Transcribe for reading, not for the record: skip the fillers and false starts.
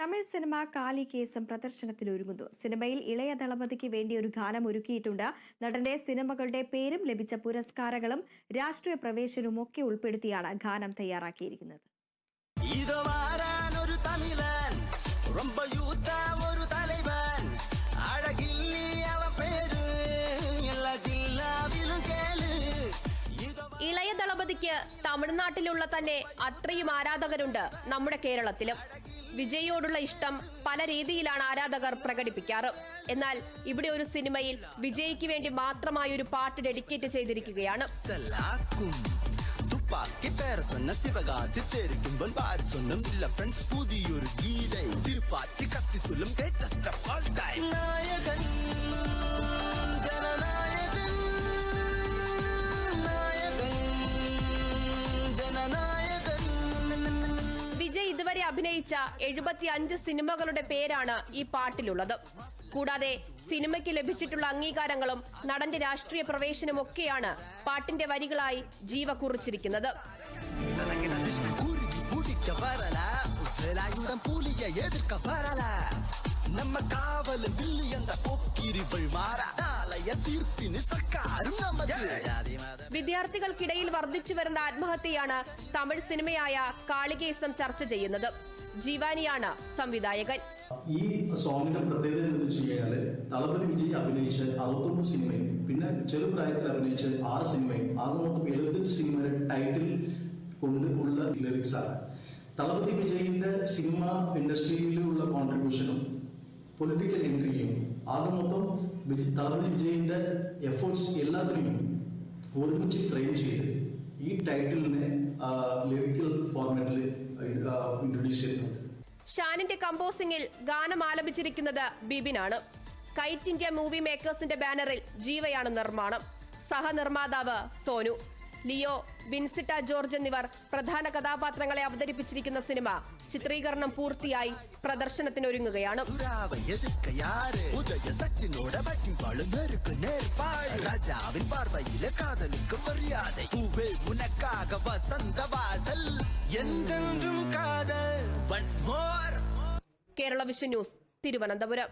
Tamil cinema കാലി കേസം പ്രദർശനത്തിനൊരുങ്ങുന്നു. സിനിമയിൽ ഇളയ ദളപതിക്ക് വേണ്ടി ഒരു ഗാനം ഒരുക്കിയിട്ടുണ്ട്. നടന്റെ സിനിമകളുടെ പേരും ലഭിച്ച പുരസ്കാരങ്ങളും രാഷ്ട്രീയ പ്രവേശനവും ഒക്കെ ഉൾപ്പെടുത്തിയാണ് ഗാനം തയ്യാറാക്കിയിരിക്കുന്നത്. ഇളയ ദളപതിക്ക് തമിഴ്നാട്ടിലുള്ള തന്നെ അത്രയും ആരാധകരുണ്ട് നമ്മുടെ കേരളത്തിലും. വിജയോടുള്ള ഇഷ്ടം പല രീതിയിലാണ് ആരാധകർ പ്രകടിപ്പിക്കാറ്. എന്നാൽ ഇവിടെ ഒരു സിനിമയിൽ വിജയ്ക്ക് വേണ്ടി മാത്രമായി ഒരു പാട്ട് ഡെഡിക്കേറ്റ് ചെയ്തിരിക്കുകയാണ്. വിജയ് ഇതുവരെ അഭിനയിച്ച 75 സിനിമകളുടെ പേരാണ് ഈ പാട്ടിലുള്ളത്. കൂടാതെ സിനിമയ്ക്ക് ലഭിച്ചിട്ടുള്ള അംഗീകാരങ്ങളും നടന്റെ രാഷ്ട്രീയ പ്രവേശനവും ഒക്കെയാണ് പാട്ടിന്റെ വരികളായി ജീവ കുറിച്ചിരിക്കുന്നത്. വിദ്യാർത്ഥികൾക്കിടയിൽ വർദ്ധിച്ചു വരുന്ന ആത്മഹത്യയാണ് തമിഴ് സിനിമയായ കാളികേസം ചർച്ച ചെയ്യുന്നത്. ജീവാനിയാണ് സംവിധായകൻ. ഈ സോങ്ങിന്റെ പ്രത്യേകത എന്ന് വെച്ച് കഴിഞ്ഞാല് തളപതി വിജയ് അഭിനയിച്ച 69 സിനിമയും പിന്നെ ചെറുപ്രായത്തിൽ അഭിനയിച്ച 6 സിനിമയും ആകെ മൊത്തം 75 സിനിമയുടെ ടൈറ്റിൽ കൊണ്ട് ഉള്ള ലിറിക്സ് ആണ്. തളപതി വിജയിന്റെ സിനിമ ഇൻഡസ്ട്രിയിലുള്ള കോൺട്രിബ്യൂഷനും പൊളിറ്റിക്കൽ എൻട്രിയും ആകെ മൊത്തം തളപതി വിജയിന്റെ എഫേർട്സ് എല്ലാത്തിനും ഒരുമിച്ച് ഫ്രെയിം ചെയ്ത് ഈ ടൈറ്റിലിനെ ലിറിക്കൽ ഫോർമാറ്റിൽ ഇൻട്രൊഡ്യൂസ് ചെയ്യുന്നുണ്ട്. ഷാനിന്റെ കമ്പോസിംഗിൽ ഗാനം ആലപിച്ചിരിക്കുന്നത് ബിബിനാണ്. കൈറ്റ് ഇന്ത്യ മൂവി മേക്കേഴ്സിന്റെ ബാനറിൽ ജീവയാണ് നിർമ്മാണം. സഹനിർമ്മാതാവ് സോനു. ലിയോ, വിൻസിറ്റ ജോർജ് എന്നിവർ പ്രധാന കഥാപാത്രങ്ങളെ അവതരിപ്പിച്ചിരിക്കുന്ന സിനിമ ചിത്രീകരണം പൂർത്തിയായി പ്രദർശനത്തിനൊരുങ്ങുകയാണ്. Kerala vision news, Thiruvananthapuram.